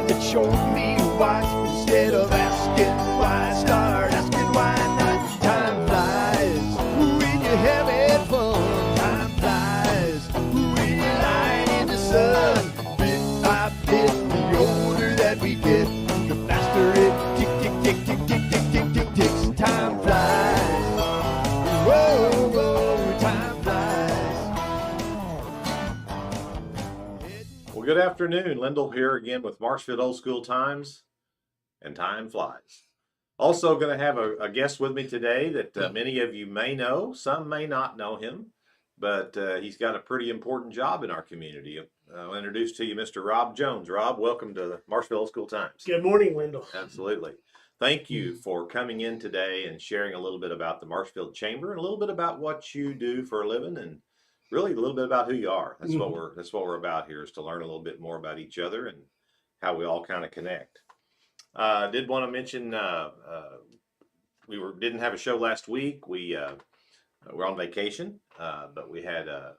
that showed me why. Instead of asking why, start asking why not. Time flies when you're having fun. Time flies when you're lying in the sun. Bit by bit, the older that we get, the faster it tick, tick, tick, tick, tick, tick, tick, tick, ticks. Time flies. Whoa, whoa, time flies. Well, good afternoon. Lyndall here again with Marshfield Old School Times, and time flies. Also going to have a guest with me today that many of you may know. Some may not know him, but he's got a pretty important job in our community. I'll introduce to you Mr. Rob Jones. Rob, welcome to the Marshfield Old School Times. Good morning, Lyndall. Absolutely. Thank you for coming in today and sharing a little bit about the Marshfield Chamber and a little bit about what you do for a living, and really a little bit about who you are. That's what we're about here, is to learn a little bit more about each other and how we all kind of connect. Did want to mention we didn't have a show last week. We were on vacation, but we had a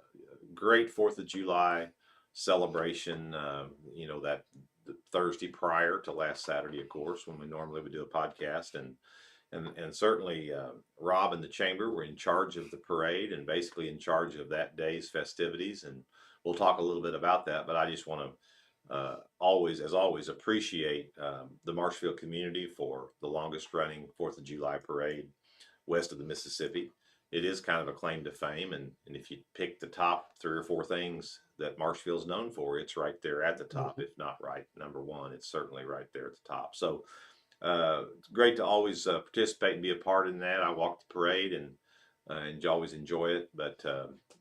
great 4th of July celebration. That the Thursday prior to last Saturday, of course, when we normally would do a podcast, and certainly Rob and the Chamber were in charge of the parade and basically in charge of that day's festivities, and we'll talk a little bit about that. But I just want to always appreciate the Marshfield community for the longest running 4th of July parade west of the Mississippi. It is kind of a claim to fame, and if you pick the top 3 or 4 things that Marshfield's known for, it's right there at the top. If not right number one, it's certainly right there at the top. So it's great to always participate and be a part in that. I walk the parade and always enjoy it. But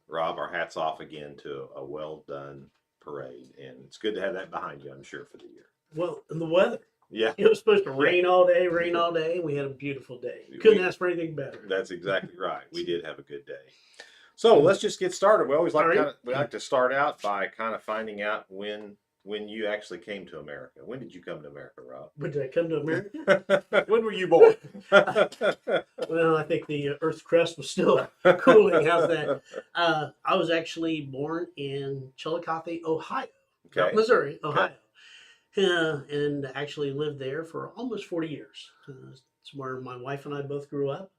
Rob, our hats off again to a well done parade, and it's good to have that behind you, I'm sure, for the year. Well, and the weather. Yeah. It was supposed to rain all day, and we had a beautiful day. Couldn't ask for anything better. That's exactly right. We did have a good day. So let's just get started. We always like to start out by kind of finding out when you actually came to America. When did you come to America, Rob? When did I come to America? When were you born? Well, I think the Earth's crust was still cooling. How's that? I was actually born in Chillicothe, Ohio. Okay. Not Missouri, Ohio. Okay. And actually lived there for almost 40 years. It's where my wife and I both grew up.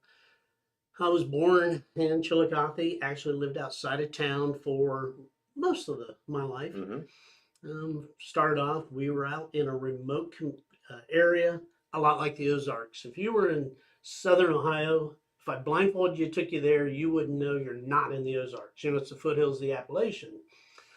I was born in Chillicothe, actually lived outside of town for most of my life. Started off, we were out in a remote area, a lot like the Ozarks. If you were in southern Ohio, if I blindfolded you, took you there, you wouldn't know you're not in the Ozarks. It's the foothills of the Appalachian.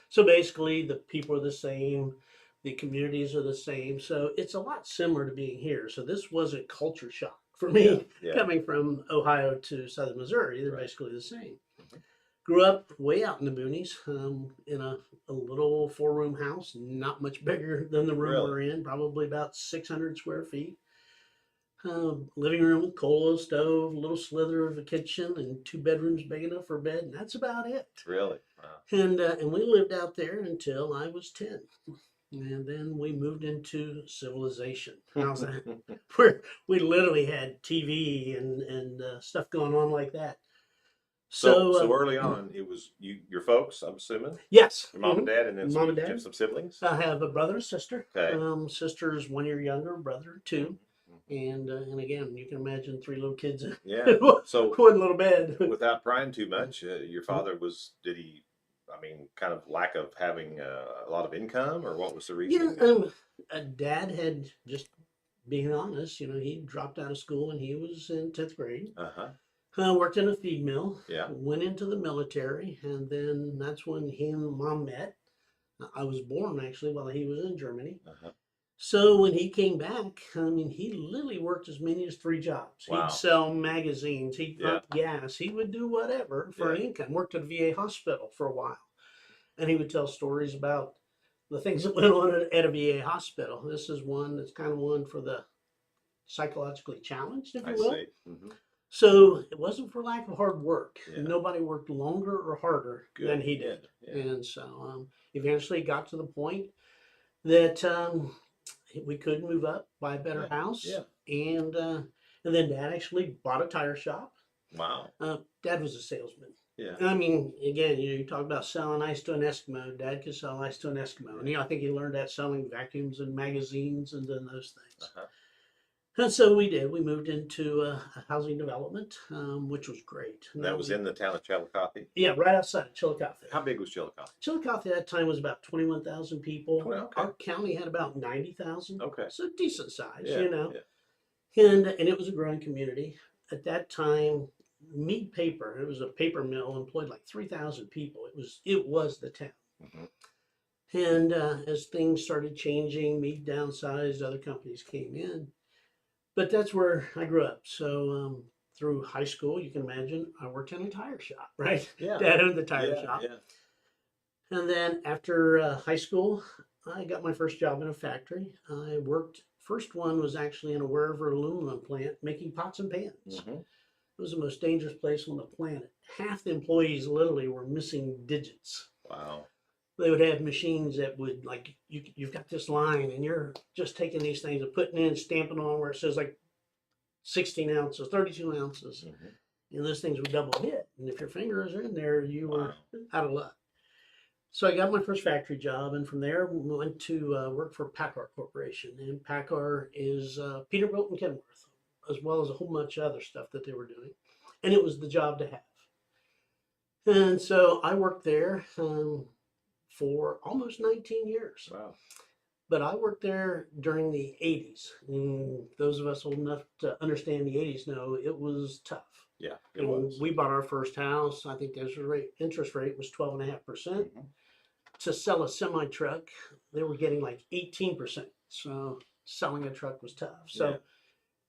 So basically, the people are the same. The communities are the same. So it's a lot similar to being here. So this wasn't culture shock for me coming from Ohio to southern Missouri. They're basically the same. Grew up way out in the boonies in a little 4-room house, not much bigger than the room we're in, probably about 600 square feet. Living room with coal stove, a little slither of a kitchen, and 2 bedrooms big enough for a bed, and that's about it. Really? Wow. And we lived out there until I was 10. And then we moved into civilization. How's that? Where we literally had TV and stuff going on like that. So early on, it was your folks, I'm assuming? Yes. Your mom and dad, and then Mom and dad. You have some siblings? I have a brother and sister. Okay. Sister's 1 year younger, brother 2. And again, you can imagine 3 little kids in So one little bed. Without prying too much, your father kind of lack of having a lot of income, or what was the reason? Dad had, just being honest, he dropped out of school when he was in 10th grade. Worked in a feed mill. Yeah. Went into the military, and then that's when he and Mom met. I was born actually while he was in Germany. So when he came back, he literally worked as many as 3 jobs. Wow. He'd sell magazines, he'd pump gas, he would do whatever for an income. Worked at a VA hospital for a while. And he would tell stories about the things that went on at a VA hospital. This is one that's kind of one for the psychologically challenged, if you will. I see. So it wasn't for lack of hard work. Nobody worked longer or harder than he did. And so eventually got to the point that we could move up, buy a better house. And then Dad actually bought a tire shop. Wow. Dad was a salesman. Yeah. I mean, again, you talk about selling ice to an Eskimo. Dad could sell ice to an Eskimo. And I think he learned that selling vacuums and magazines and then those things. Uh-huh. And so we did. We moved into a housing development, which was great. And that was in the town of Chillicothe. Yeah, right outside of Chillicothe. How big was Chillicothe? Chillicothe at that time was about 21,000 people. 20, okay. Our county had about 90,000. Okay. So decent size, Yeah, you know. yeah. And it was a growing community. At that time, Mead Paper, it was a paper mill, employed like 3,000 people. It was the town. Mhm. And as things started changing, Mead downsized, other companies came in. But that's where I grew up. So through high school, you can imagine, I worked in a tire shop, right? Yeah. Dad owned the tire Yeah, shop. yeah. And then after high school, I got my first job in a factory. I worked, first one was actually in a Wherever aluminum plant making pots and pans. Mhm. It was the most dangerous place on the planet. Half the employees literally were missing digits. Wow. They would have machines that would, like, you've got this line and you're just taking these things and putting in, stamping on where it says like 16 ounces, 32 ounces. Mhm. And those things would double hit. And if your fingers are in there, you were Wow. out of luck. So I got my first factory job, and from there we went to work for Packard Corporation. And Packard is Peterbilt and Kenworth, as well as a whole bunch of other stuff that they were doing. And it was the job to have. And so I worked there for almost 19 years. Wow. But I worked there during the 80s. And those of us old enough to understand the 80s know it was tough. Yeah, it And was. we bought our first house. I think the interest rate was 12.5%. Mhm. To sell a semi truck, they were getting like 18%. So selling a truck was tough. So Yeah.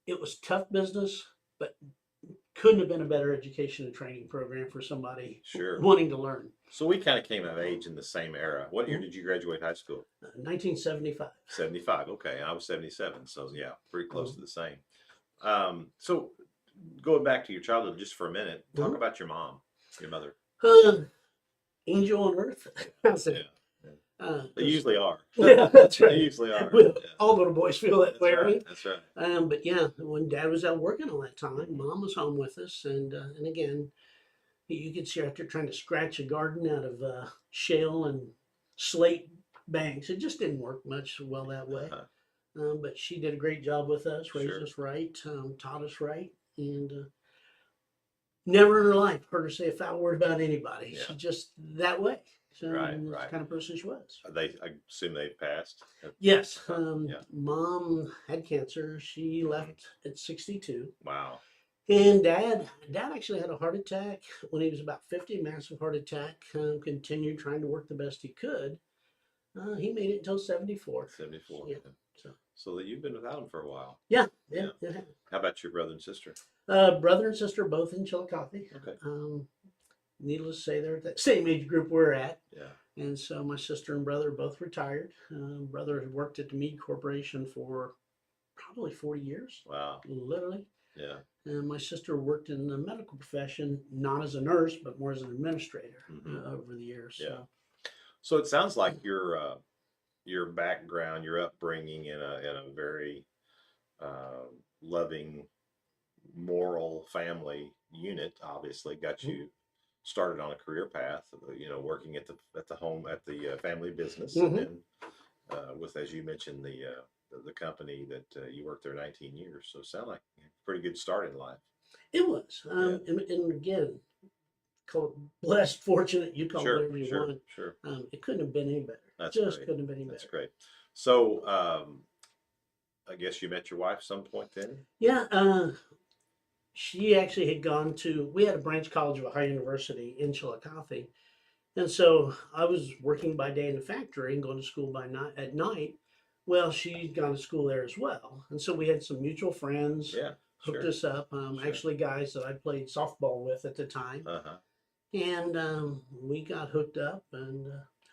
it was tough business, but couldn't have been a better education and training program for somebody Sure. wanting to learn. So we kind of came of age in the same era. What year did you graduate high school? 1975. 75. Okay. I was 77. So yeah, pretty close Mhm. to the same. So going back to your childhood just for a minute, talk Mhm. about your mom, your mother. Angel on earth. I said, They usually are. Yeah, that's They right. usually are. Well, Yeah. all little boys feel that That's way, right. right? That's right. But yeah, when Dad was out working all that time, Mom was home with us, and again, you could see her out there trying to scratch a garden out of shale and slate banks. It just didn't work much well that way. Uh-huh. But she did a great job with us, raised Sure. us right, taught us right, and never in her life heard her say a foul word about anybody. Yeah. She's just that way. So Right, that's right. the kind of person she was. I assume they passed. Yes. Yeah. Mom had cancer. She left at 62. Wow. And Dad actually had a heart attack when he was about 50, massive heart attack. Continued trying to work the best he could. He made it until 74. 74. Yeah. So that you've been without him for a while. Yeah. How about your brother and sister? Brother and sister both in Chillicothe. Okay. Needless to say, they're at that same age group we're at. Yeah. And so my sister and brother are both retired. Brother had worked at the Mead Corporation for probably 40 years, Wow. literally. Yeah. And my sister worked in the medical profession, not as a nurse, but more as an administrator Mhm. over the years. Yeah. So it sounds like your background, your upbringing in a very loving, moral family unit, obviously got you started on a career path. Working at the home at the family business, Mhm. and then with, as you mentioned, the company that you worked there 19 years. So it sounded like a pretty good start in life. It was. And again, call it blessed, fortunate, you call it whatever you want. Sure. It couldn't have been any better. That's Just great. couldn't have been any That's better. great. So I guess you met your wife some point then? Yeah, she actually had gone to, we had a branch college of Ohio University in Chillicothe. And so I was working by day in the factory and going to school at night. Well, she'd gone to school there as well. And so we had some mutual friends Yeah. hooked Sure. us up, Sure. actually guys that I played softball with at the time. Uh-huh. And we got hooked up, and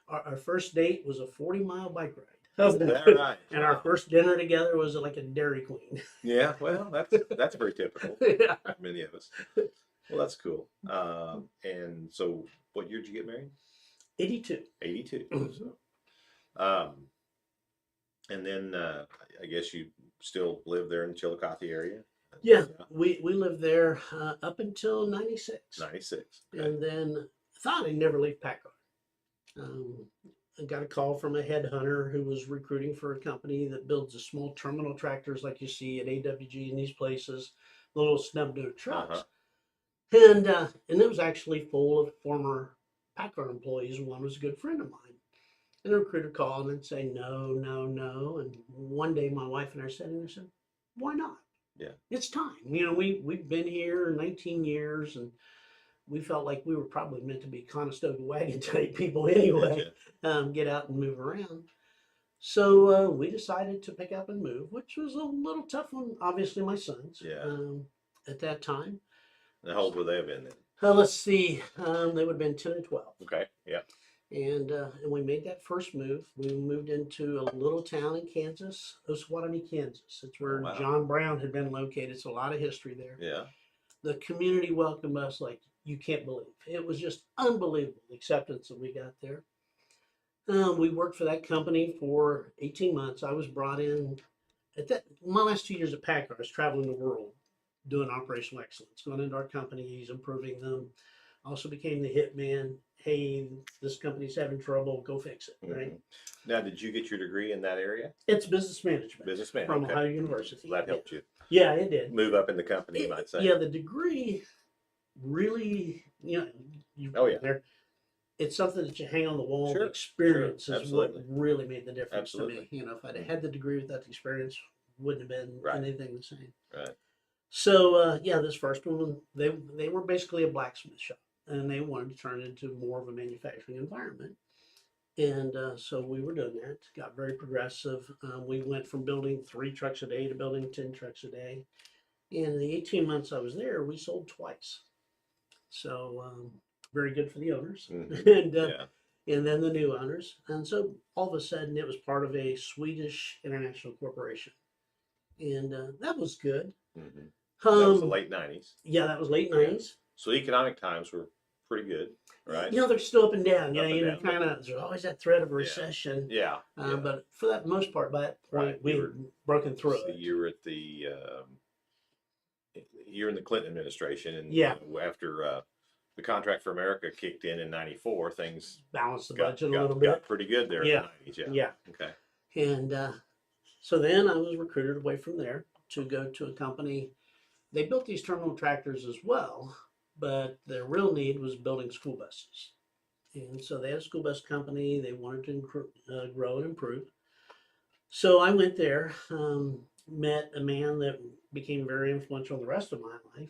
our first date was a 40-mile bike ride. Is that right? And our Wow. first dinner together was like a Dairy Queen. Yeah, well, that's very typical. Yeah. Many of us. Well, that's cool. And so, what year did you get married? 82. 82. Mhm. So, and then I guess you still live there in the Chillicothe area. Yeah, we lived there up until 96. 96. Okay. And then thought I'd never leave Packard. I got a call from a headhunter who was recruiting for a company that builds the small terminal tractors like you see at AWG and these places, the little snub nose trucks. And it was actually full of former Packard employees. One was a good friend of mine. And the recruiter called and say no, no, no. And one day my wife and I said, why not? Yeah. It's time. You know, we've been here 19 years and we felt like we were probably meant to be Conestoga wagon type people anyway, get out and move around. So we decided to pick up and move, which was a little tough one. Obviously, my sons. At that time. And how old would they have been then? Let's see. They would have been 10 and 12. Okay. Yeah. And we made that first move. We moved into a little town in Kansas, Osawatomie, Kansas. It's where John Brown had been located. It's a lot of history there. Yeah. The community welcomed us like you can't believe. It was just unbelievable the acceptance that we got there. We worked for that company for 18 months. I was brought in my last 2 years at Packard. I was traveling the world doing operational excellence, going into our companies, improving them. Also became the hit man. Hey, this company's having trouble. Go fix it. Right. Now, did you get your degree in that area? It's business management. Business management from Ohio University. So that helped you. Yeah, it did. Move up in the company, you might say. Yeah, the degree really, there. It's something that you hang on the wall. Sure, The experience sure, is what absolutely. really made the difference Absolutely. to me. You know, if I'd had the degree without the experience, wouldn't have been Right. anything the same. Right. So this first one, they were basically a blacksmith shop, and they wanted to turn it into more of a manufacturing environment. And so we were doing that. Got very progressive. We went from building 3 trucks a day to building 10 trucks a day. In the 18 months I was there, we sold twice. So very good for the owners, and then the new owners. And so all of a sudden, it was part of a Swedish international corporation, and that was good. That was the late 90s. Yeah, that was late 90s. So economic times were pretty good, right? You know, they're still up and down. Up and You know, down. kind of. There's always that threat of a recession. Yeah. But for that most part, by that point, we were broken through So it. you were at you're in the Clinton administration, and after the Contract for America kicked in '94, things Balanced the budget a little bit. Got pretty good there in the 90s. Yeah. Okay. And so then I was recruited away from there to go to a company. They built these terminal tractors as well, but their real need was building school buses. And so they had a school bus company. They wanted to grow and improve. So I went there, met a man that became very influential in the rest of my life.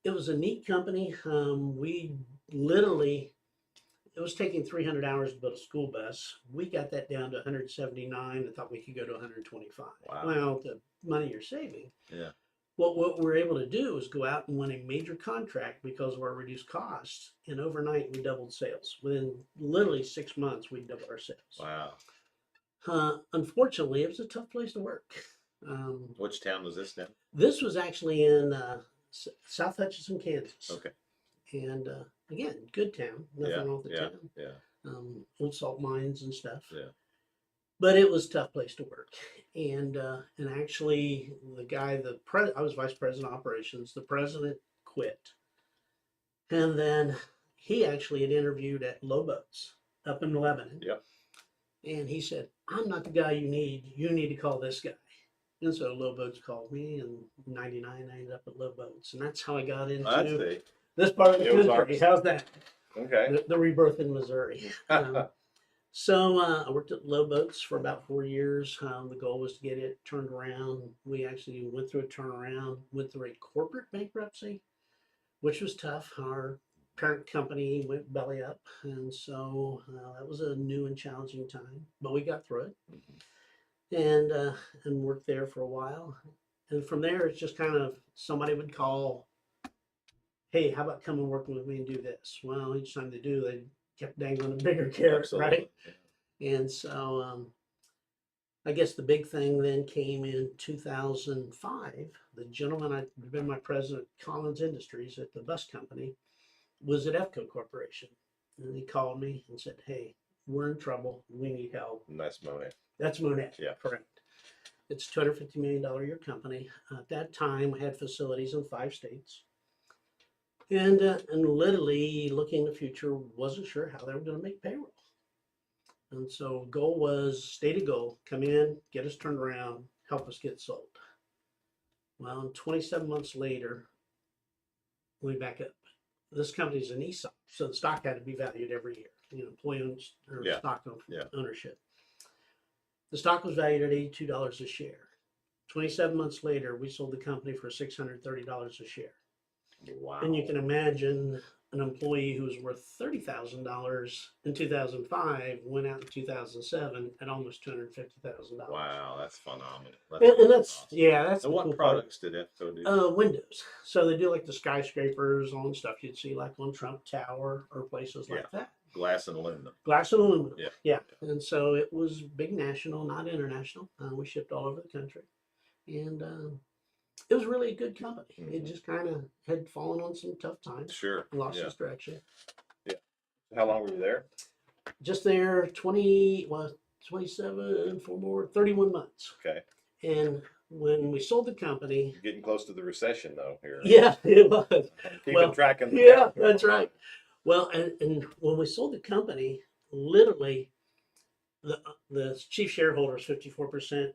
It was a neat company. We literally, it was taking 300 hours to build a school bus. We got that down to 179. I thought we could go to 125. Wow. Well, the money you're saving. Yeah. What we were able to do is go out and win a major contract because of our reduced costs. And overnight, we doubled sales. Within literally 6 months, we doubled our sales. Wow. Unfortunately, it was a tough place to work. Which town was this now? This was actually in South Hutchinson, Kansas. Okay. And again, good town. Nothing wrong with the town. Yeah. Old salt mines and stuff. Yeah. But it was a tough place to work. And actually, the guy, I was vice president of operations. The president quit. And then he actually had interviewed at Lowboats up in Lebanon. Yep. And he said, I'm not the guy you need. You need to call this guy. And so Lowboats called me, and in '99 I ended up at Lowboats. And that's how I got into this part of the country. How's that? Okay. The rebirth in Missouri. So I worked at Lowboats for about 4 years. The goal was to get it turned around. We actually went through a turnaround, went through a corporate bankruptcy, which was tough. Our parent company went belly up. And so that was a new and challenging time, but we got through it. And worked there for a while. And from there, it's just kind of somebody would call, hey, how about come and work with me and do this? Well, each time they do, they kept dangling a bigger carrot, Absolutely. right? And so I guess the big thing then came in 2005. The gentleman I'd been my president at Collins Industries at the bus company was at EFCO Corporation. And he called me and said, hey, we're in trouble. We need help. And that's Monet. That's Monet. Yeah. Correct. It's a $250 million a year company. At that time, we had facilities in 5 states. And literally looking in the future, wasn't sure how they were going to make payroll. And so goal was, stated goal, come in, get us turned around, help us get sold. Well, 27 months later, we back up. This company's an ESOP, so the stock had to be valued every year, employee or Yeah. stock Yeah. ownership. The stock was valued at $82 a share. 27 months later, we sold the company for $630 a share. Wow. And you can imagine an employee who was worth $30,000 in 2005 went out in 2007 at almost $250,000. Wow, that's phenomenal. And that's awesome. that's So the what cool part. products did EFCO do? Windows. So they do like the skyscrapers, all the stuff you'd see like on Trump Tower or places like that. Glass and aluminum. Glass and aluminum. Yeah. Yeah. And so it was big national, not international. We shipped all over the country. And it was really a good company. It just kind of had fallen on some tough times. Sure. Lost Yeah. its direction. How long were you there? Just there 27 for more 31 months. Okay. And when we sold the company, You're getting close to the recession though here. yeah, it was. Keeping track of the Yeah, that's right. Well, and when we sold the company, literally the chief shareholder is 54%.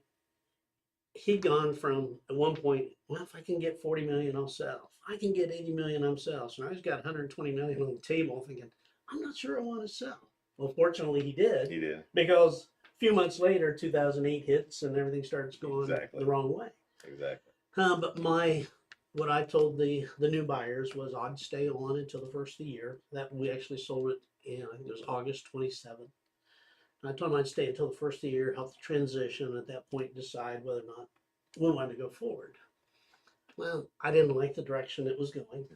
He'd gone from at one point, well, if I can get 40 million, I'll sell. If I can get 80 million, I'm sell. So I just got 120 million on the table thinking, I'm not sure I want to sell. Well, fortunately he did. He did. Because a few months later, 2008 hits and everything starts going the wrong way. Exactly. But what I told the new buyers was I'd stay on until the first of the year. That we actually sold it in, I think it was August 27th. And I told them I'd stay until the first of the year, help the transition, at that point decide whether or not we wanted to go forward. Well, I didn't like the direction it was going.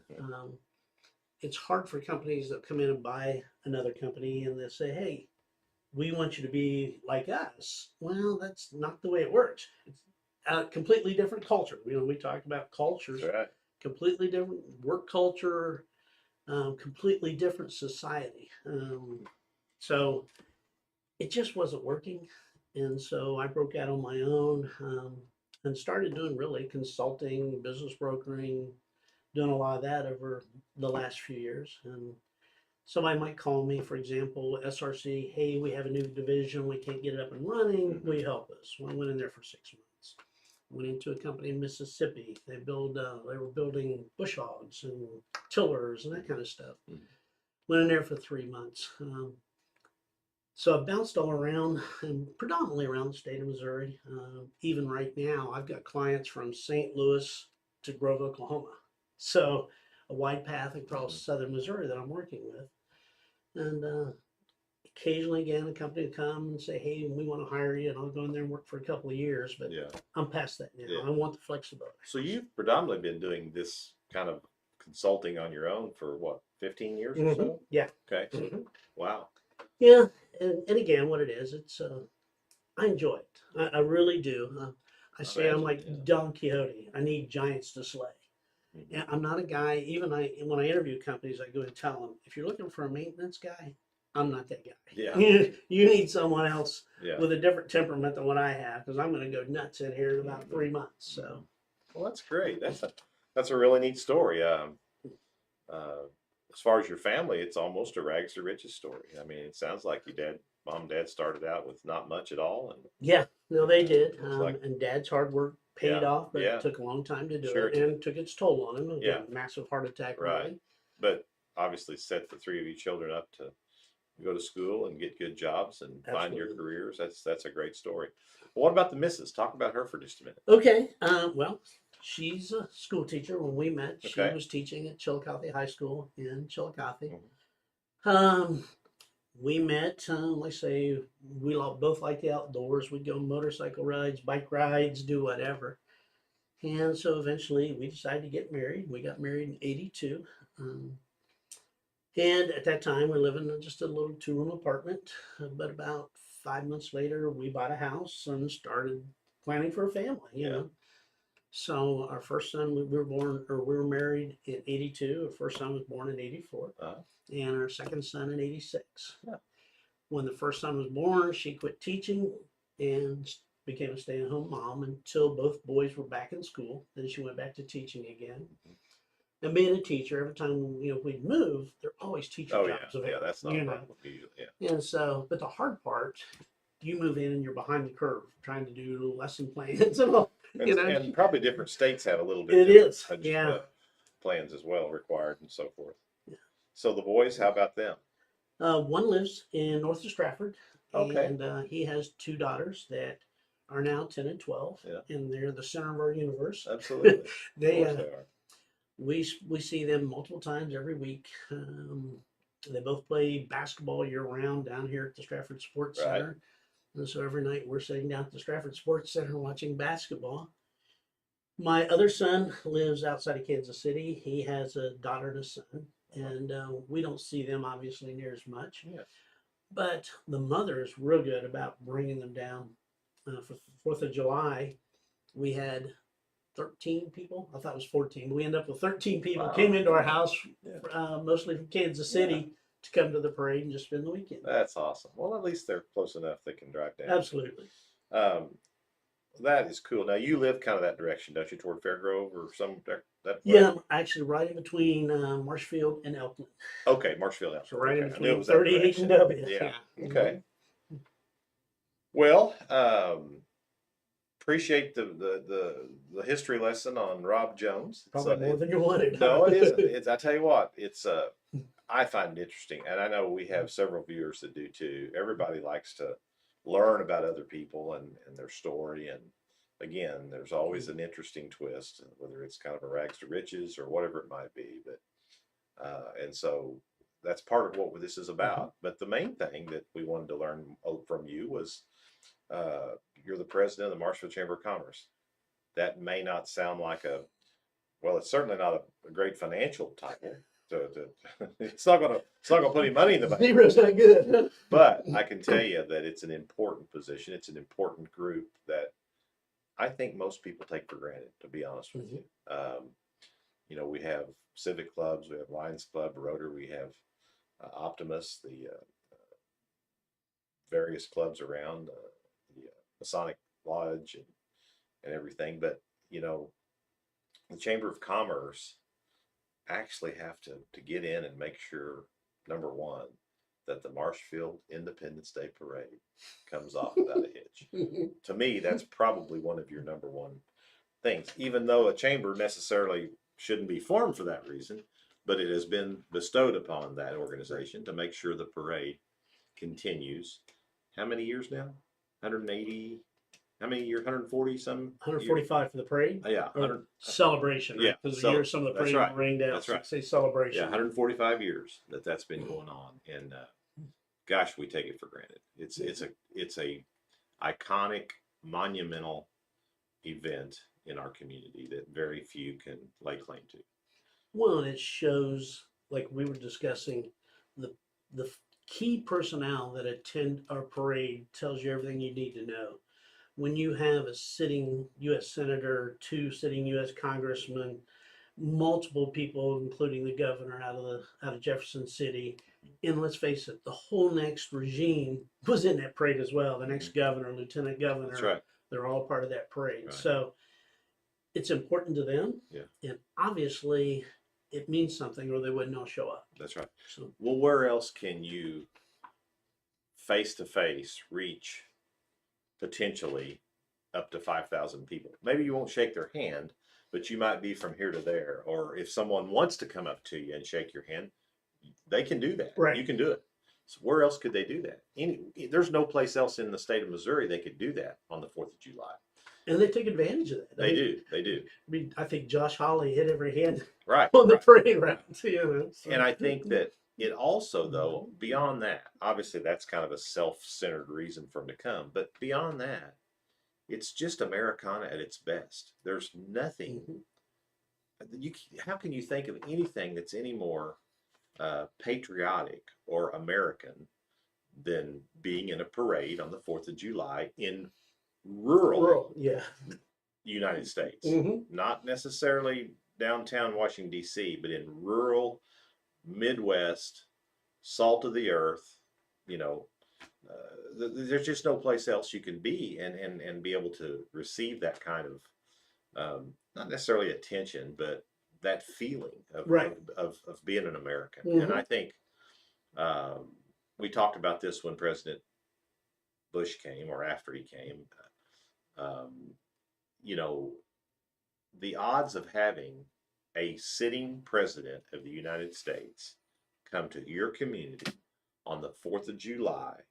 It's hard for companies that come in and buy another company and they say, hey, we want you to be like us. Well, that's not the way it works. It's a completely different culture. We talked about cultures. That's right. Completely different work culture, completely different society. So it just wasn't working. And so I broke out on my own and started doing really consulting, business brokering, doing a lot of that over the last few years. And somebody might call me, for example, SRC, hey, we have a new division, we can't get it up and running, will you help us? Well, I went in there for 6 months. Went into a company in Mississippi. They were building bush hogs and tillers and that kind of stuff. Went in there for 3 months. So I bounced all around, and predominantly around the state of Missouri. Even right now, I've got clients from St. Louis to Grove, Oklahoma. So a wide path across southern Missouri that I'm working with. And occasionally, again, a company will come and say, hey, we want to hire you, and I'll go in there and work for a couple of years. But I'm past that now. I want the flexibility. So you've predominantly been doing this kind of consulting on your own for what, 15 years or so? Yeah. Okay. Wow. Yeah. And again, what it is, it's I enjoy it. I really do. I say I'm like Don Quixote. I need giants to slay. And I'm not a guy, even when I interview companies, I go and tell them, if you're looking for a maintenance guy, I'm not that guy. Yeah. You need someone else Yeah. with a different temperament than what I have, because I'm going to go nuts in here in about 3 months. So, Well, that's great. That's a really neat story. As far as your family, it's almost a rags to riches story. I mean, it sounds like your mom and dad started out with not much at all, and yeah, no, they did. like- And Dad's hard work paid off, but it took a long time to do Sure. it, and took its toll on him. Again, Yeah. massive heart attack. Right. Really. but obviously set the 3 of you children up to go to school and get good jobs and find your Absolutely. careers. That's a great story. Well, what about the missus? Talk about her for just a minute. Okay. Well, she's a school teacher. When we met, she Okay. was teaching at Chillicothe High School in Chillicothe. Mhm. We met, like I say, we both like the outdoors. We'd go motorcycle rides, bike rides, do whatever. And so eventually we decided to get married. We got married in 82. And at that time, we were living in just a little 2-room apartment. But about 5 months later, we bought a house and started planning for a family, you know. So our first son, we were married in 82. Our first son was born in 84. And our second son in 86. Yeah. When the first son was born, she quit teaching and became a stay-at-home mom until both boys were back in school. Then she went back to teaching again. And being a teacher, every time we'd move, there are always teacher Oh yeah, jobs yeah, available. that's not a problem usually. Yeah, And so, but the hard part, you move in and you're behind the curve trying to do lesson plans and all. and probably different states have a little bit It different is, yeah. plans as well required and so forth. Yeah. So the boys, how about them? One lives in north of Stratford, Okay. and he has two daughters that are now 10 and 12, Yeah. and they're the center of our universe. Absolutely. They, Of course they are. we see them multiple times every week. They both play basketball year round down here at the Stratford Sports Right. Center. And so every night we're sitting down at the Stratford Sports Center watching basketball. My other son lives outside of Kansas City. He has a daughter and a son, and we don't see them obviously near as much. Yeah. But the mother is real good about bringing them down. For 4th of July, we had 13 people. I thought it was 14. We ended up with 13 people Wow. came into our house, Yeah. mostly from Kansas City, to come to the parade and just spend the weekend. That's awesome. Well, at least they're close enough they can drive down. Absolutely. That is cool. Now you live kind of that direction, don't you, toward Fairgrove or some that way? Yeah, I'm actually right in between Marshfield and Elkland. Okay, Marshfield. So right in Okay. I knew it between was that 38 and W. direction. Yeah. Okay. Well, appreciate the history lesson on Rob Jones. Probably more than you wanted. No, it isn't. It's, I tell you what, it's I find it interesting, and I know we have several viewers that do too. Everybody likes to learn about other people and their story, and again, there's always an interesting twist, whether it's kind of a rags to riches or whatever it might be. But and so that's part of what this is about. But the main thing that we wanted to learn from you was you're the president of the Marshfield Chamber of Commerce. That may not sound like well, it's certainly not a great financial title. It's not gonna put any money in the bank. Zero's not good. But I can tell you that it's an important position. It's an important group that I think most people take for granted, to be honest with you. We have civic clubs, we have Lions Club, Rotary, we have Optimus, the various clubs around, the Masonic Lodge and everything. But, the Chamber of Commerce actually have to get in and make sure, number one, that the Marshfield Independence Day Parade comes off without a hitch. To me, that's probably one of your number one things, even though a chamber necessarily shouldn't be formed for that reason, but it has been bestowed upon that organization to make sure the parade continues. How many years now? 180? How many years? 140 some? 145 for the parade? Yeah. Celebration, right? Yeah, Because the year some of the that's parade right. rained out. That's So right. say celebration. Yeah, 145 years that's been going on, and gosh, we take it for granted. It's a iconic, monumental event in our community that very few can lay claim to. Well, and it shows, like we were discussing, the key personnel that attend our parade tells you everything you need to know. When you have a sitting U.S. Senator, 2 sitting U.S. Congressmen, multiple people, including the governor out of Jefferson City, and let's face it, the whole next regime was in that parade as well. The next governor, lieutenant governor, That's right. they're all part of that parade. Right. So it's important to them, and obviously it means something, or they wouldn't all show up. That's right. So, well, where else can you face to face reach potentially up to 5,000 people? Maybe you won't shake their hand, but you might be from here to there. Or if someone wants to come up to you and shake your hand, they can do that. Right. You can do it. So where else could they do that? There's no place else in the state of Missouri they could do that on the 4th of July. and they take advantage of that. They do. I mean, I think Josh Hawley hit every hand Right. on the right. parade route. So. And I think that it also, though, beyond that, obviously that's kind of a self-centered reason for them to come. But beyond that, it's just Americana at its best. There's nothing. How can you think of anything that's any more patriotic or American than being in a parade on the 4th of July in rural United States? Not necessarily downtown Washington, D.C., but in rural Midwest, salt of the earth, there's just no place else you can be and be able to receive that kind of not necessarily attention, but that feeling of Right. of being an American. And Mhm. I think we talked about this when President Bush came or after he came. Um, you know, the odds of having a sitting president of the United States come to your community on the 4th of July,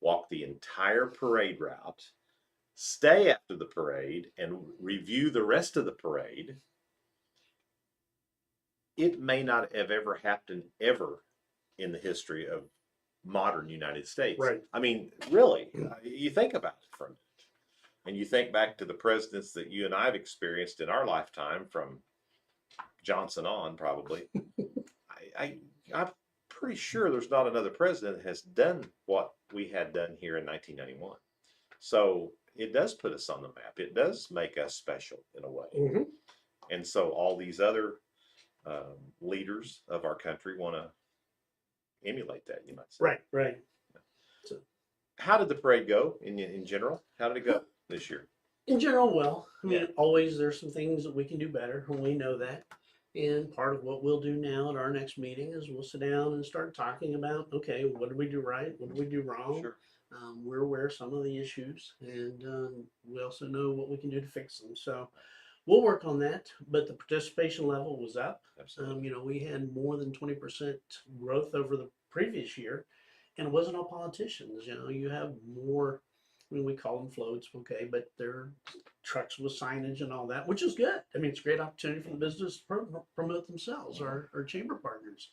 walk the entire parade route, stay after the parade, and review the rest of the parade, it may not have ever happened ever in the history of modern United States. Right. I mean, really, you think about it for a minute. And you think back to the presidents that you and I have experienced in our lifetime, from Johnson on, probably. I'm pretty sure there's not another president that has done what we had done here in 1991. So it does put us on the map. It does make us special in a way. Mhm. And so all these other leaders of our country want to emulate that, you might say. Right. Right. So, How did the parade go in general? How did it go this year? in general, well, I mean, Yeah. always there's some things that we can do better, and we know that. And part of what we'll do now at our next meeting is we'll sit down and start talking about, okay, what did we do right? What did we do wrong? Sure. We're aware of some of the issues, and we also know what we can do to fix them. So we'll work on that. But the participation level was up. Absolutely. You know, we had more than 20% growth over the previous year, and it wasn't all politicians. You know, you have more. I mean, we call them floats, okay, but they're trucks with signage and all that, which is good. I mean, it's a great opportunity for the business to promote themselves, our chamber partners.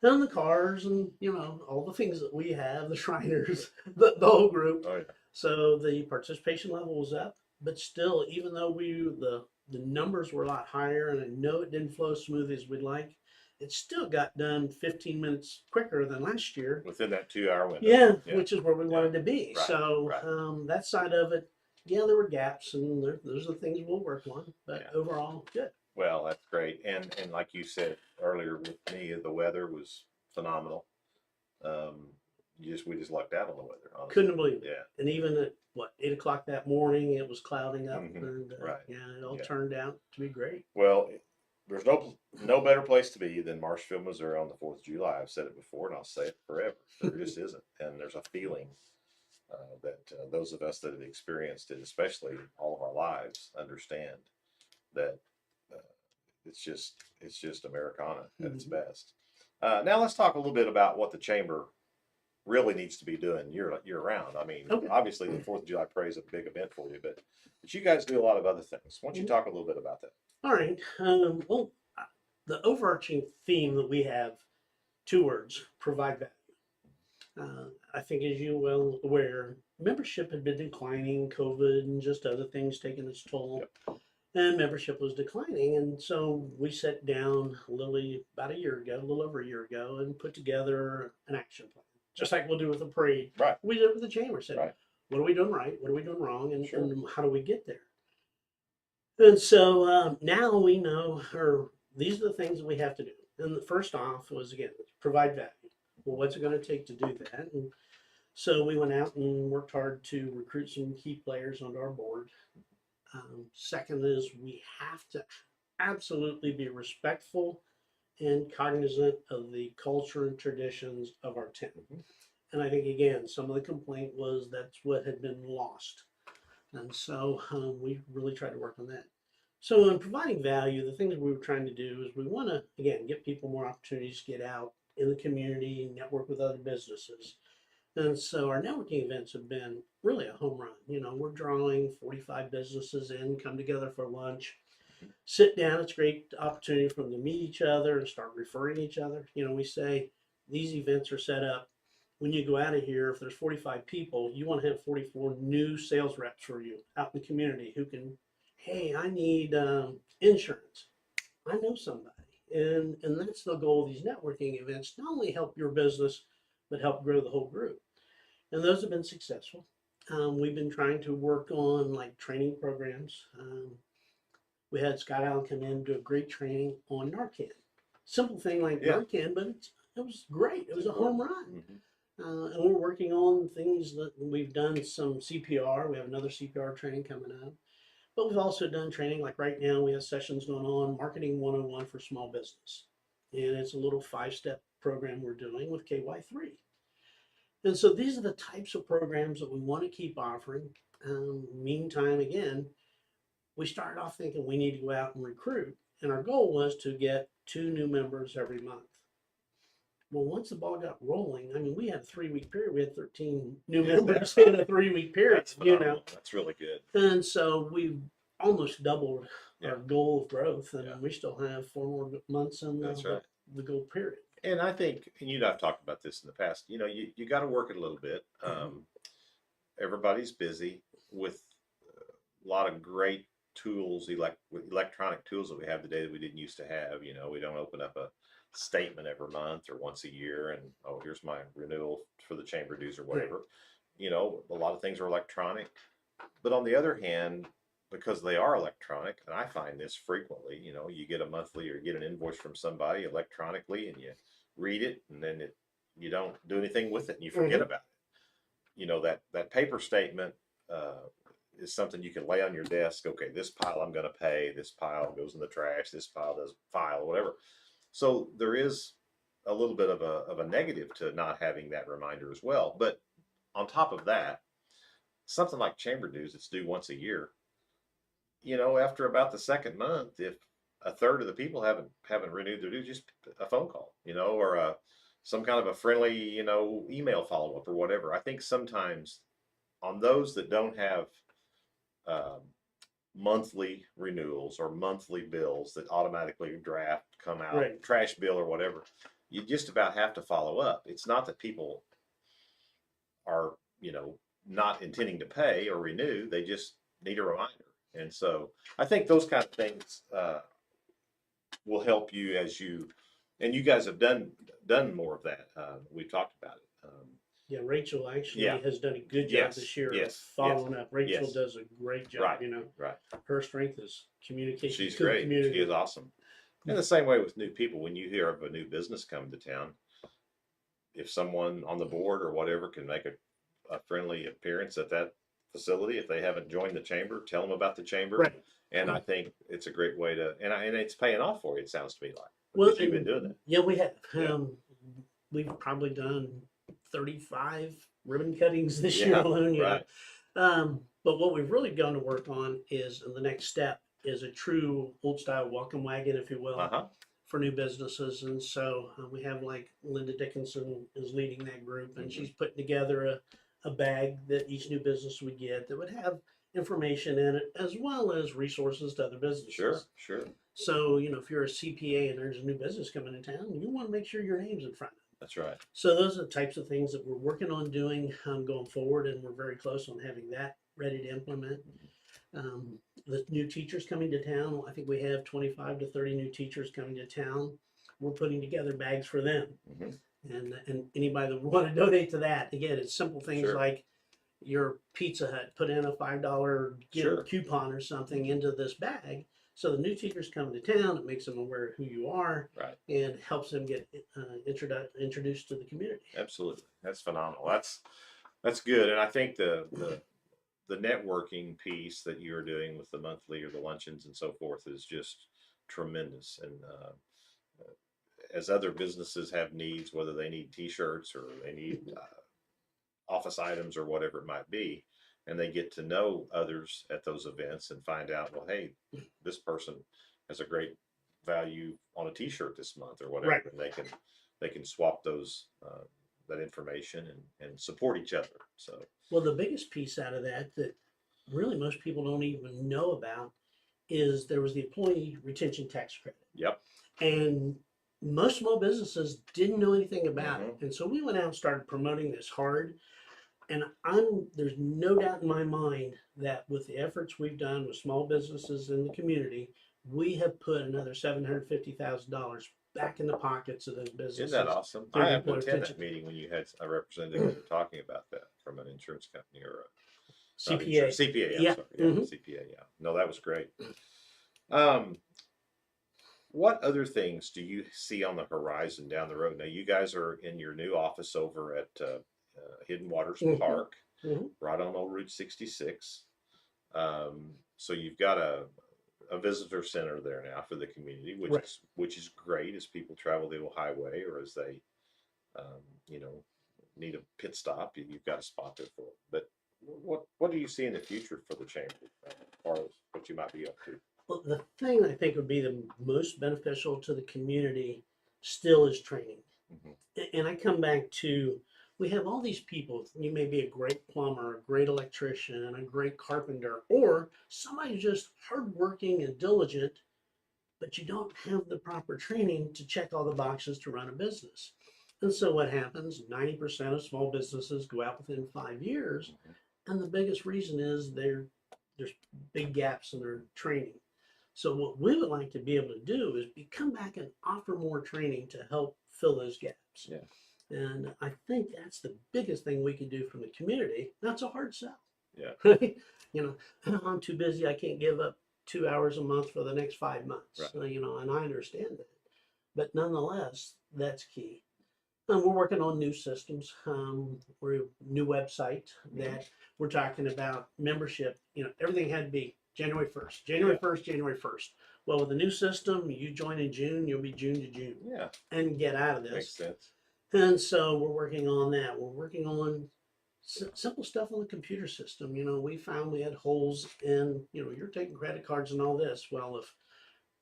And the cars and, you know, all the things that we have, the Shriners, the whole group. Oh, yeah. So the participation level was up, but still, even though the numbers were a lot higher, and I know it didn't flow as smooth as we'd like, it still got done 15 minutes quicker than last year. Within that 2 hour window. Yeah, which is where we Yeah. wanted to be. Right, So right. that side of it, yeah, there were gaps, and those are the things we'll work on. But Yeah. overall, good. Well, that's great. And like you said earlier with me, the weather was phenomenal. We just lucked out on the weather, honestly. Couldn't believe it. Yeah. And even at what 8 o'clock that morning, it was clouding up, Mhm. and Right. yeah, it all Yeah. turned out to be great. Well, there's no better place to be than Marshfield, Missouri on the 4th of July. I've said it before, and I'll say it forever. There just isn't. And there's a feeling that those of us that have experienced it, especially all of our lives, understand that uh, it's just Americana at its Mhm. best. Now let's talk a little bit about what the chamber really needs to be doing year round. I mean, Okay. obviously the 4th of July parade is a big event for you, but you guys do a lot of other things. Why don't you Mhm. talk a little bit about that? All right. Well, the overarching theme that we have, 2 words: provide value. I think, as you well aware, membership had been declining, COVID and just other things taking its toll. Yep. And membership was declining. And so we sat down literally about a year ago, a little over a year ago, and put together an action plan, just like we'll do with the parade. Right. We did with the chamber. Said, Right. what are we doing right? What are we doing wrong? And, Sure. and how do we get there? And so now we know, or these are the things that we have to do. And the first off was, again, provide value. Well, what's it going to take to do that? And so we went out and worked hard to recruit some key players onto our board. Second is we have to absolutely be respectful and cognizant of the culture and traditions of our town. Mhm. And I think, again, some of the complaint was that's what had been lost. And so we really tried to work on that. So in providing value, the things we were trying to do is we want to, again, get people more opportunities to get out in the community and network with other businesses. And so our networking events have been really a home run. You know, we're drawing 45 businesses in, come together for lunch, sit down. It's a great opportunity for them to meet each other and start referring each other. You know, we say these events are set up. When you go out of here, if there's 45 people, you want to have 44 new sales reps for you out in the community who can, hey, I need insurance. I know somebody. And that's the goal of these networking events, not only help your business, but help grow the whole group. And those have been successful. We've been trying to work on like training programs. We had Scott Allen come in and do a great training on Narcan. Simple thing like Yeah. Narcan, but it was great. It was a home run. Mhm. And we're working on things that we've done some CPR. We have another CPR training coming up. But we've also done training, like right now we have sessions going on, Marketing 101 for small business. And it's a little 5-step program we're doing with KY3. And so these are the types of programs that we want to keep offering. Meantime, again, we started off thinking we need to go out and recruit. And our goal was to get 2 new members every month. Well, once the ball got rolling, I mean, we had a 3-week period. We had 13 new members in a 3-week period, That's phenomenal. That's really good. And so we almost doubled our goal of growth, and Yeah. we still have 4 more months in That's right. the goal period. And I think, and you and I've talked about this in the past, you know, you got to work it a little bit. Everybody's busy with a lot of great tools, electronic tools that we have today that we didn't used to have. You know, we don't open up a statement every month or once a year and, oh, here's my renewal for the chamber dues or whatever. You know, a lot of things are electronic. But on the other hand, because they are electronic, and I find this frequently, you know, you get a monthly or you get an invoice from somebody electronically and you read it and then you don't do anything with it and you forget about it. You know, that paper statement is something you can lay on your desk. Okay, this pile I'm going to pay, this pile goes in the trash, this pile does file, whatever. So there is a little bit of a negative to not having that reminder as well. But on top of that, something like chamber dues that's due once a year, you know, after about the second month, if a third of the people haven't renewed their dues, just a phone call, you know, or some kind of a friendly, you know, email follow up or whatever. I think sometimes on those that don't have monthly renewals or monthly bills that automatically come out, trash bill or whatever, you just about have to follow up. It's not that people are, you know, not intending to pay or renew, they just need a reminder. And so I think those kind of things will help you as you, and you guys have done more of that. We've talked about it. Yeah, Rachel actually has done a good job this year of following up. Rachel does a great job, you know. Her strength is communication. She's great. She is awesome. And the same way with new people, when you hear of a new business coming to town, if someone on the board or whatever can make a friendly appearance at that facility, if they haven't joined the chamber, tell them about the chamber. And I think it's a great way to, and it's paying off for you, it sounds to me like. Well, you've been doing that. Yeah, we have. We've probably done 35 ribbon cuttings this year alone. But what we've really gone to work on is, and the next step is a true old style welcome wagon, if you will, for new businesses. And so we have, like, Linda Dickinson is leading that group, and she's putting together a bag that each new business would get that would have information in it as well as resources to other businesses. Sure. So, you know, if you're a CPA and there's a new business coming in town, you want to make sure your name's in front of it. That's right. So those are the types of things that we're working on doing going forward, and we're very close on having that ready to implement. The new teachers coming to town, I think we have 25 to 30 new teachers coming to town. We're putting together bags for them. And anybody that want to donate to that, again, it's simple things like your Pizza Hut, put in a $5 coupon or something into this bag. So the new teachers come to town, it makes them aware of who you are, and helps them get introduced to the community. Absolutely, that's phenomenal. That's good, and I think the networking piece that you're doing with the monthly or the luncheons and so forth is just tremendous. And as other businesses have needs, whether they need T-shirts or they need office items or whatever it might be, and they get to know others at those events and find out, well, hey, this person has a great value on a T-shirt this month or whatever, and they can swap those that information and support each other. So, well, the biggest piece out of that really most people don't even know about is there was the employee retention tax credit. And most small businesses didn't know anything about it, and so we went out and started promoting this hard. And there's no doubt in my mind that with the efforts we've done with small businesses in the community, we have put another $750,000 back in the pockets of those businesses. Isn't that awesome? I have to attend that meeting when you had a representative talking about that from an insurance company or a CPA. CPA, I'm sorry. CPA, No, that was great. What other things do you see on the horizon down the road? Now, you guys are in your new office over at Hidden Waters Park, right on old Route 66. So you've got a visitor center there now for the community, which is great as people travel the old highway or as they, you know, need a pit stop. You've got a spot there for it. But what do you see in the future for the chamber, as far as what you might be up to? Well, the thing I think would be the most beneficial to the community still is training. And I come back to, we have all these people. You may be a great plumber, a great electrician, a great carpenter, or somebody just hardworking and diligent, but you don't have the proper training to check all the boxes to run a business. And so what happens, 90% of small businesses go out within 5 years. And the biggest reason is there's big gaps in their training. So what we would like to be able to do is come back and offer more training to help fill those gaps. Yeah. And I think that's the biggest thing we can do from the community. That's a hard sell. Yeah. Right? You know, I'm too busy. I can't give up 2 hours a month for the next 5 months. Right. So, you know, and I understand that. But nonetheless, that's key. And we're working on new systems. We're a new website that we're talking about membership. You know, everything had to be January 1st, January 1st, January 1st. Well, with the new system, you join in June, you'll be June to June. Yeah. And get out of this. Makes sense. And so we're working on that. We're working on simple stuff on the computer system. You know, we found we had holes in, you know, you're taking credit cards and all this. Well, if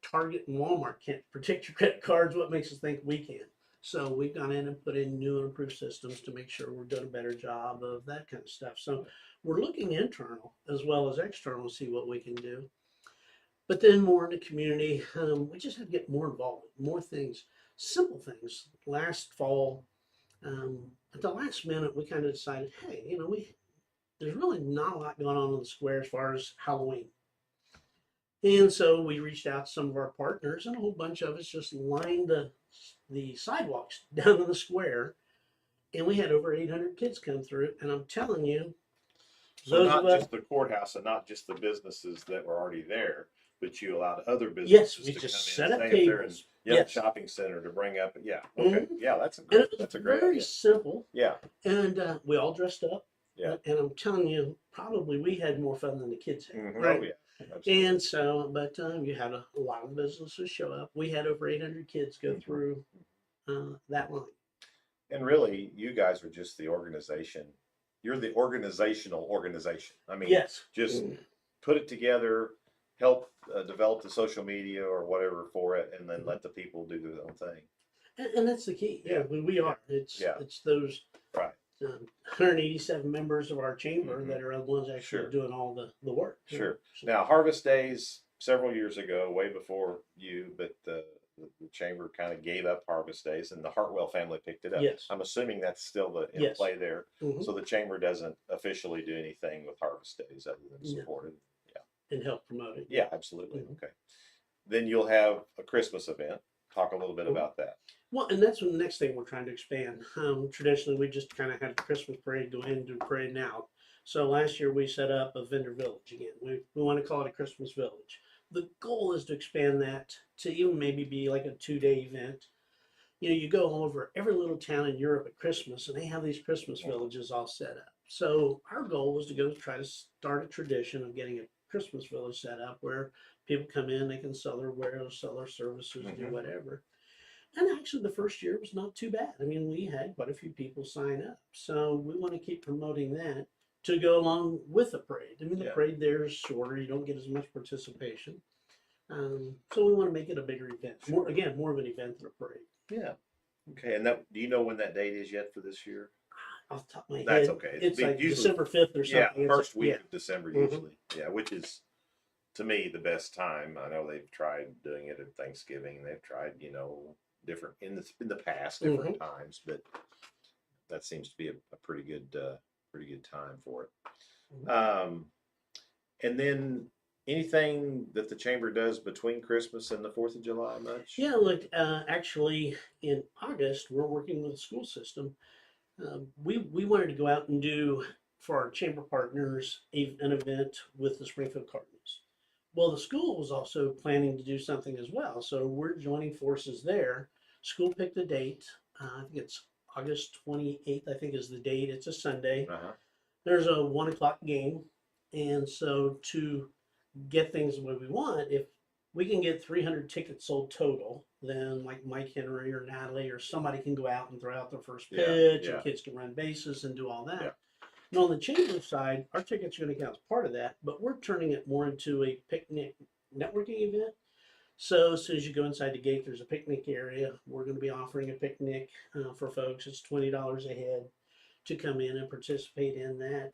Target and Walmart can't protect your credit cards, what makes us think we can? So we've gone in and put in new and improved systems to make sure we're doing a better job of that kind of stuff. So we're looking internal as well as external to see what we can do. But then more in the community, we just have to get more involved, more things, simple things. Last fall, at the last minute, we kind of decided, hey, you know, there's really not a lot going on in the square as far as Halloween. And so we reached out to some of our partners, and a whole bunch of us just lined the sidewalks down in the square, and we had over 800 kids come through. And I'm telling you, so not just the courthouse and not just the businesses that were already there, but you allowed other businesses yes, we to just come in set up and stay if they're in tables. Young Shopping Center to bring up. Yeah. Okay. Yeah, that's a great very idea. simple. Yeah. And we all dressed up. Yeah. And I'm telling you, probably we had more fun than the kids had. Right. Oh, yeah. Absolutely. And so, but you had a lot of businesses show up. We had over 800 kids go through that line. And really, you guys are just the organization. You're the organizational organization. I mean, yes, just put it together, help develop the social media or whatever for it, and then let the people do their own thing. And that's the key. Yeah, we are. It's those right. 187 members of our chamber that are the ones actually doing all the work. Sure. So, now, Harvest Days, several years ago, way before you, but the chamber kind of gave up Harvest Days, and the Hartwell family picked it up. Yes. I'm assuming that's still in play there. So the chamber doesn't officially do anything with Harvest Days other than support it. Yeah. And help promote it. Yeah, absolutely. Okay. Then you'll have a Christmas event. Talk a little bit about that. Well, and that's the next thing we're trying to expand. Traditionally, we just kind of had a Christmas parade, go in and do a parade and out. So last year we set up a vendor village again. We want to call it a Christmas village. The goal is to expand that to even maybe be like a 2-day event. You know, you go over every little town in Europe at Christmas and they have these Christmas villages all set up. So our goal was to go try to start a tradition of getting a Christmas village set up where people come in, they can sell their wares, sell their services, do whatever. And actually the first year was not too bad. I mean, we had quite a few people sign up. So we want to keep promoting that to go along with the parade. I mean, the parade there is shorter. You don't get as much participation. So we want to make it a bigger event. More of an event than a parade. Yeah. Okay. And that, do you know when that date is yet for this year? Off the top of my head. That's okay. It's like usually, December 5th or something. Yeah, first week of December usually. Yeah, which is, to me, the best time. I know they've tried doing it at Thanksgiving. They've tried, you know, different in the past, different times, but that seems to be a pretty good time for it. And then anything that the chamber does between Christmas and the 4th of July much? Yeah, look, actually in August, we're working with the school system. We wanted to go out and do, for our chamber partners, an event with the Springfield Cardinals. Well, the school was also planning to do something as well, so we're joining forces there. School picked a date. I think it's August 28th, I think is the date. It's a Sunday. Uh-huh. There's a 1 o'clock game. And so to get things the way we want, if we can get 300 tickets sold total, then like Mike Henry or Natalie or somebody can go out and throw out their first Yeah, pitch, yeah. and kids can run bases and do all that. Yeah. And on the chamber side, our tickets are going to count as part of that, but we're turning it more into a picnic networking event. So as soon as you go inside the gate, there's a picnic area. We're going to be offering a picnic for folks. It's $20 a head to come in and participate in that.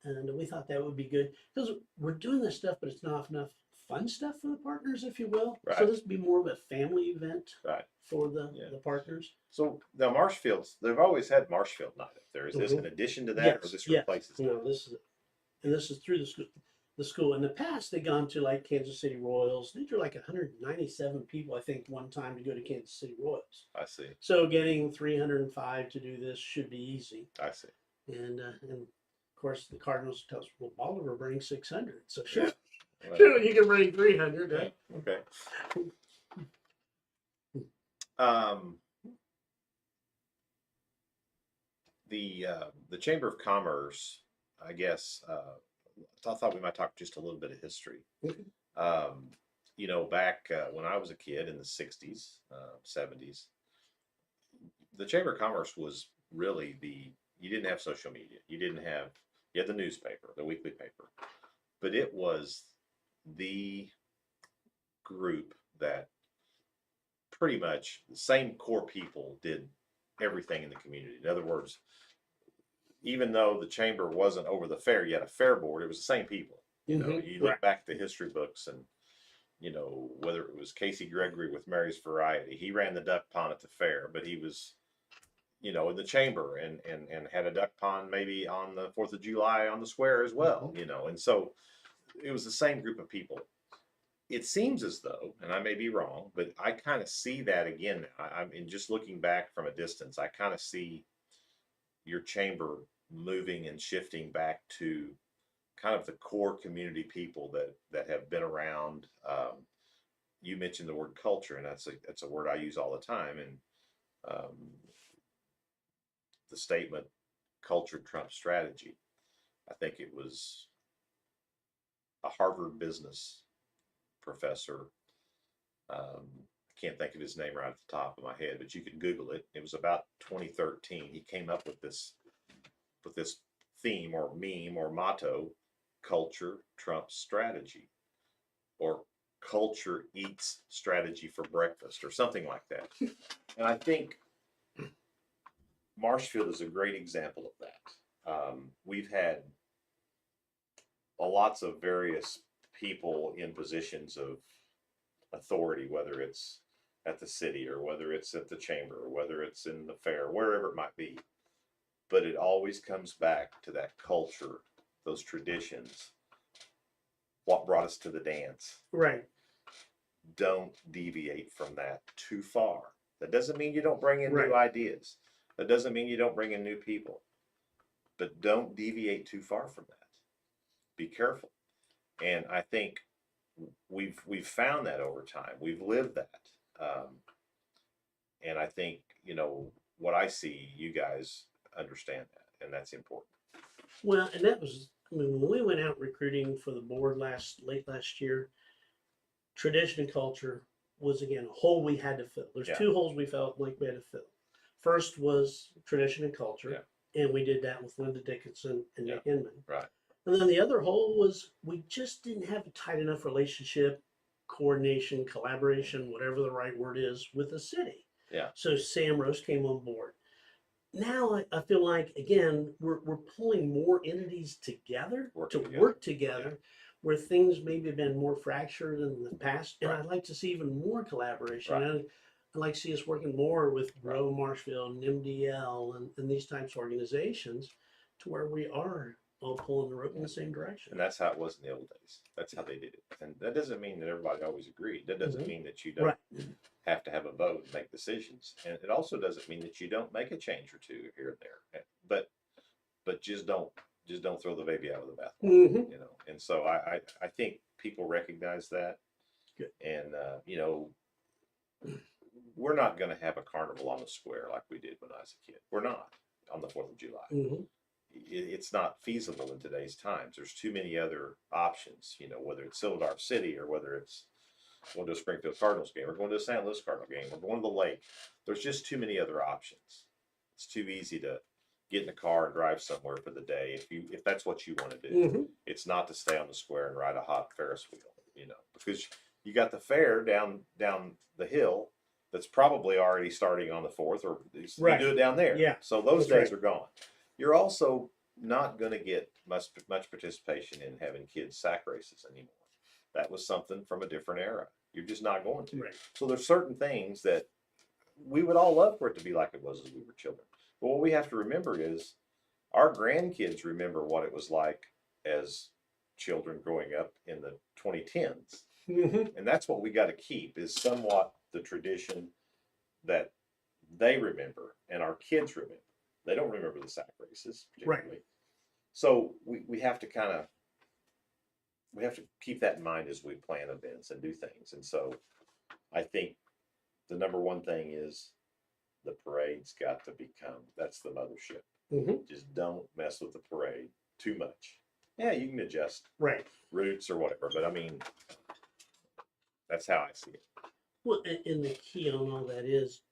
And we thought that would be good because we're doing this stuff, but it's not enough fun stuff for the partners, if you will. Right. So this would be more of a family event Right. for the Yeah. partners. So now Marshfield's, they've always had Marshfield night up there. Is this in addition to that, or this replaces that? No, this is through the school. The school in the past, they gone to like Kansas City Royals. They drew like 197 people, I think, one time to go to Kansas City Royals. I see. So getting 305 to do this should be easy. I see. And of course, the Cardinals tell us, well, Bolivar brings 600. So sure, Well, sure, you can bring 300. yeah, okay. The Chamber of Commerce, I guess, I thought we might talk just a little bit of history. You know, back when I was a kid in the 60s, 70s, the Chamber of Commerce was really you didn't have social media. You had the newspaper, the weekly paper, but it was the group that pretty much the same core people did everything in the community. In other words, even though the chamber wasn't over the fair, you had a fair board, it was the same people. You know, you look back at the history books and, you know, whether it was Casey Gregory with Mary's Variety, he ran the duck pond at the fair, but he was, you know, in the chamber and had a duck pond maybe on the 4th of July on the square as well, you know, and so it was the same group of people. It seems as though, and I may be wrong, but I kind of see that again. I mean, just looking back from a distance, I kind of see your chamber moving and shifting back to kind of the core community people that have been around. You mentioned the word culture, and that's a word I use all the time. And the statement, "Culture trumps strategy." I think it was a Harvard business professor. I can't think of his name right at the top of my head, but you can Google it. It was about 2013. He came up with this theme or meme or motto: culture trumps strategy, or culture eats strategy for breakfast, or something like that. And I think Marshfield is a great example of that. We've had lots of various people in positions of authority, whether it's at the city or whether it's at the chamber or whether it's in the fair, wherever it might be. But it always comes back to that culture, those traditions, what brought us to the dance. Right. Don't deviate from that too far. That doesn't mean you don't bring in Right. new ideas. That doesn't mean you don't bring in new people. But don't deviate too far from that. Be careful. And I think we've found that over time. We've lived that. And I think, you know, what I see, you guys understand that, and that's important. Well, and that was, I mean, when we went out recruiting for the board late last year, tradition and culture was again a hole we had to fill. There's Yeah. 2 holes we felt like we had to fill. First was tradition and culture, and we did that with Linda Dickinson and Nick Inman. Right. And then the other hole was we just didn't have a tight enough relationship, coordination, collaboration, whatever the right word is, with the city. Yeah. So Sam Rose came on board. Now I feel like again we're pulling more entities together Work to together. work together, where things maybe have been more fractured in the past, and Right. I'd like to see even more collaboration. Right. I'd like to see us working more with Grow Marshfield and MDL and these types of organizations, to where we are all pulling the rope in the same direction. And that's how it was in the old days. That's how they did it. And that doesn't mean that everybody always agreed. That doesn't mean that you don't Right. have to have a vote and make decisions. And it also doesn't mean that you don't make a change or two here and there. But just don't just don't throw the baby out with the bathwater, Mm-hmm. you know. And so I think people recognize that. Good. And, you know, we're not going to have a carnival on the square like we did when I was a kid. We're not on the 4th of July. Mm-hmm. It's not feasible in today's times. There's too many other options, you know, whether it's Silver City or whether it's going to a Springfield Cardinals game or going to a St. Louis Cardinal game or going to the lake. There's just too many other options. It's too easy to get in a car and drive somewhere for the day if that's what you want to do. Mm-hmm. It's not to stay on the square and ride a hot Ferris wheel, you know, because you got the fair down the hill that's probably already starting on the 4th, or you Right. do it down there. Yeah. So those That's days are gone. You're also not going to get much participation in having kids sack races anymore. That was something from a different era. You're just not going to. Right. So there's certain things that we would all love for it to be like it was as we were children. But what we have to remember is our grandkids remember what it was like as children growing up in the 2010s. Mm-hmm. And that's what we got to keep, is somewhat the tradition that they remember and our kids remember. They don't remember the sack races particularly. Right. So we have to keep that in mind as we plan events and do things. And so I think the number one thing is the parade's got to become, that's the mothership. Mm-hmm. Just don't mess with the parade too much. Yeah, you can adjust Right. routes or whatever, but I mean, that's how I see it. Well, and the key on all that is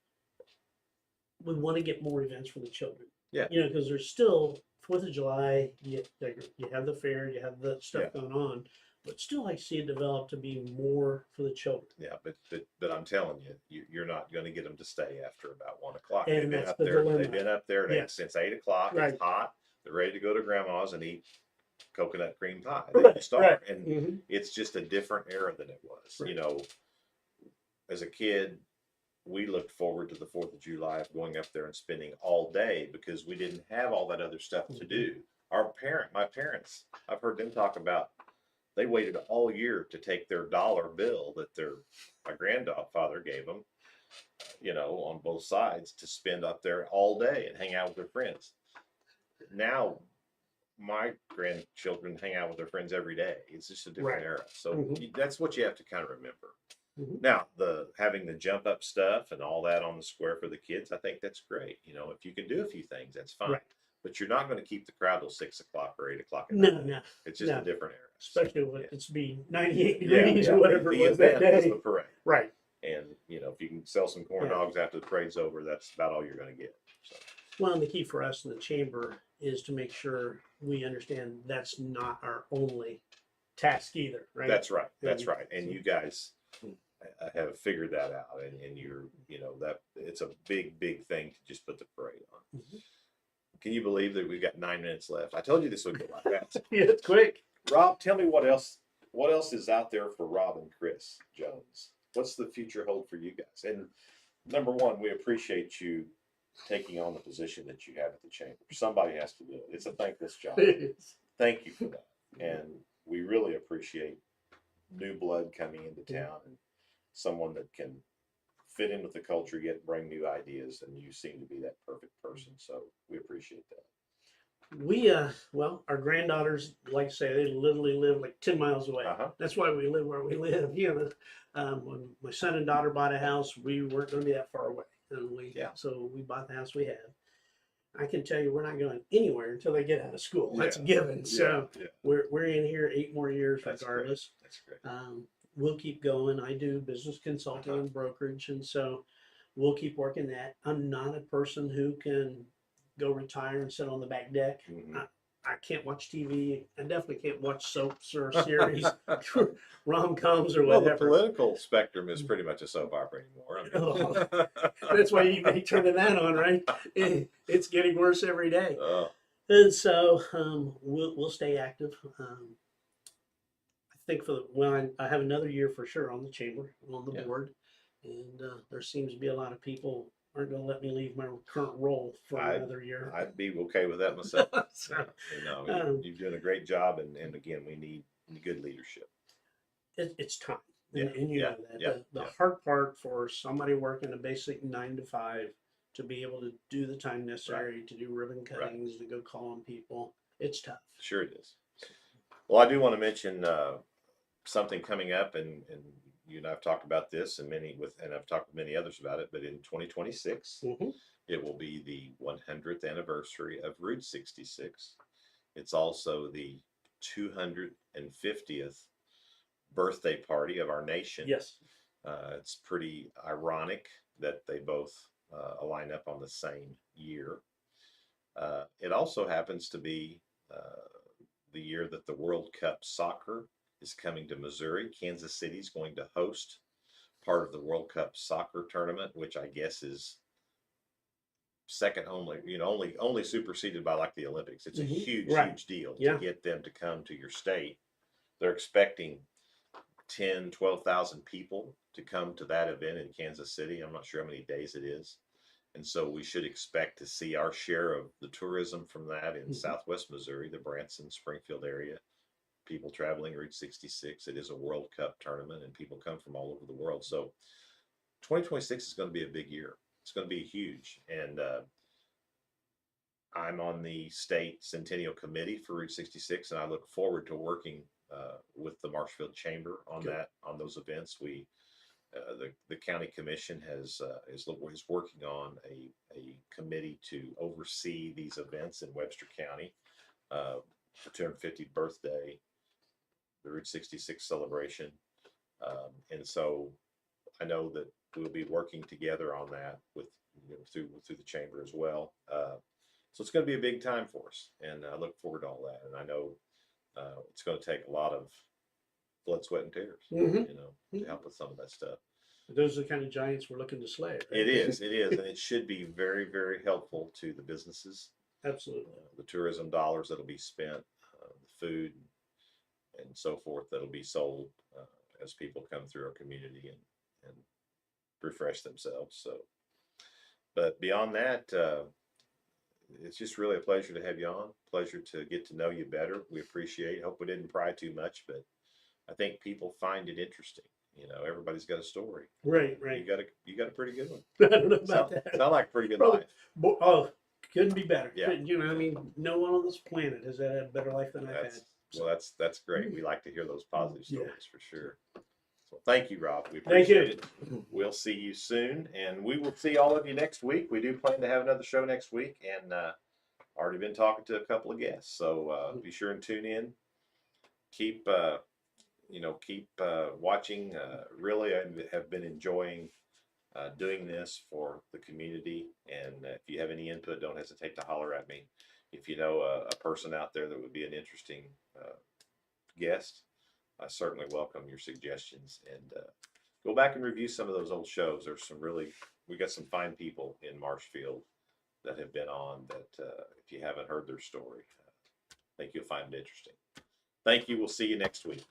we want to get more events for the children. Yeah. You know, because there's still 4th of July, you have the fair, you have the stuff going on, but still I see it develop to be more for the children. Yeah, but I'm telling you, you're not going to get them to stay after about 1 o'clock. And They've been that's up the there. dilemma. They've been up there Yeah. since 8 o'clock. Right. It's hot. They're ready to go to grandma's and eat coconut cream pie. Right, They start, right. and Mm-hmm. it's just a different era than it was. Right. You know, as a kid, we looked forward to the 4th of July of going up there and spending all day because we didn't have all that other stuff to do. My parents, I've heard them talk about, they waited all year to take their dollar bill that my grandfather gave them, you know, on both sides, to spend up there all day and hang out with their friends. Now, my grandchildren hang out with their friends every day. It's just a different Right. era. So Mhm. that's what you have to kind of remember. Mhm. Now, having the jump up stuff and all that on the square for the kids, I think that's great. You know, if you can do a few things, that's fine. Right. But you're not going to keep the crowd till 6 o'clock or 8 o'clock at No, night. no. It's just no. a different era. Especially when yeah. it's be 98 Yeah, degrees yeah. or whatever The it was that event is day. the parade. Right. And, you know, if you can sell some corn Yeah. dogs after the parade's over, that's about all you're going to get. So, Well, and the key for us in the chamber is to make sure we understand that's not our only task either, right? that's right. That's And- right. And you guys have figured that out. And you're, you know, that it's a big, big thing to just put the parade on. Mhm. Can you believe that we've got 9 minutes left? I told you this would go like that. Yeah, it's quick. Rob, tell me what else is out there for Rob and Chris Jones? What's the future hold for you guys? And number one, we appreciate you taking on the position that you have at the chamber. Somebody has to do it. It's a thankless job. Thank you for that. And we really appreciate new blood coming into town and someone that can fit in with the culture, yet bring new ideas. And you seem to be that perfect person. So we appreciate that. We well, our granddaughters, like I say, they literally live like 10 miles away. Uh-huh. That's why we live where we live. You know, when my son and daughter bought a house, we weren't going to be that far away, and so we bought the house we have. I can tell you, we're not going anywhere until they get out of school. That's a given. So yeah. we're in here 8 more years That's regardless. That's great. We'll keep going. I do business consulting and brokerage, and so we'll keep working that. I'm not a person who can go retire and sit on the back deck. Mhm. I can't watch TV. I definitely can't watch soaps or series, rom-coms or Well, the whatever. political spectrum is pretty much a soap opera anymore. That's why you may turn that on, right? It's getting worse every day. Oh, And so we'll stay active. I think I have another year for sure on the chamber, on the Yeah. board, and there seems to be a lot of people aren't going to let me leave my current role for another year. I'd be okay with that myself. So, You know, Um, you're doing a great job, and again, we need good leadership. it's time, Yeah, and you yeah, know that. yeah, The yeah. hard part for somebody working a basic 9 to 5 to be able to do the time necessary to do ribbon cuttings, to go call on people, it's tough. Sure it is. Well, I do want to mention something coming up, and you and I've talked about this, and I've talked with many others about it. But in 2026, Mhm. it will be the 100th anniversary of Route 66. It's also the 250th birthday party of our nation. Yes. It's pretty ironic that they both line up on the same year. It also happens to be the year that the World Cup soccer is coming to Missouri. Kansas City is going to host part of the World Cup soccer tournament, which I guess is second only, only superseded by like the Olympics. It's a huge, Right. huge deal Yeah. to get them to come to your state. They're expecting 10, 12,000 people to come to that event in Kansas City. I'm not sure how many days it is. And so we should expect to see our share of the tourism from that in Southwest Missouri, the Branson, Springfield area. People traveling Route 66. It is a World Cup tournament, and people come from all over the world. So 2026 is going to be a big year. It's going to be huge. And I'm on the state centennial committee for Route 66, and I look forward to working with the Marshfield Chamber on those events. The county commission is working on a committee to oversee these events in Webster County. The 250th birthday, the Route 66 celebration, and so I know that we'll be working together on that with through the chamber as well. So it's going to be a big time for us, and I look forward to all that. And I know it's going to take a lot of blood, sweat, and tears, to help with some of that stuff. Those are the kind of giants we're looking to slay. Right? It is, and it should be very, very helpful to the businesses. Absolutely. The tourism dollars that'll be spent, the food, and so forth that'll be sold as people come through our community and refresh themselves. So, but beyond that, it's just really a pleasure to have you on. Pleasure to get to know you better. We appreciate it. Hope we didn't pry too much, but I think people find it interesting. Everybody's got a story. Right. You got a pretty good one. I don't know about that. Sound like a pretty good Probably. life. Oh, couldn't be better. Yeah. No one on this planet has had a better life than I've had. Well, that's great. We like to hear those positive stories for sure. So thank you, Rob. We Thank you. appreciate it. We'll see you soon, and we will see all of you next week. We do plan to have another show next week, and already been talking to a couple of guests. So be sure and tune in. Keep watching. Really, I have been enjoying doing this for the community. And if you have any input, don't hesitate to holler at me. If you know a person out there that would be an interesting guest, I certainly welcome your suggestions. And go back and review some of those old shows. We got some fine people in Marshfield that have been on that if you haven't heard their story, I think you'll find it interesting. Thank you. We'll see you next week.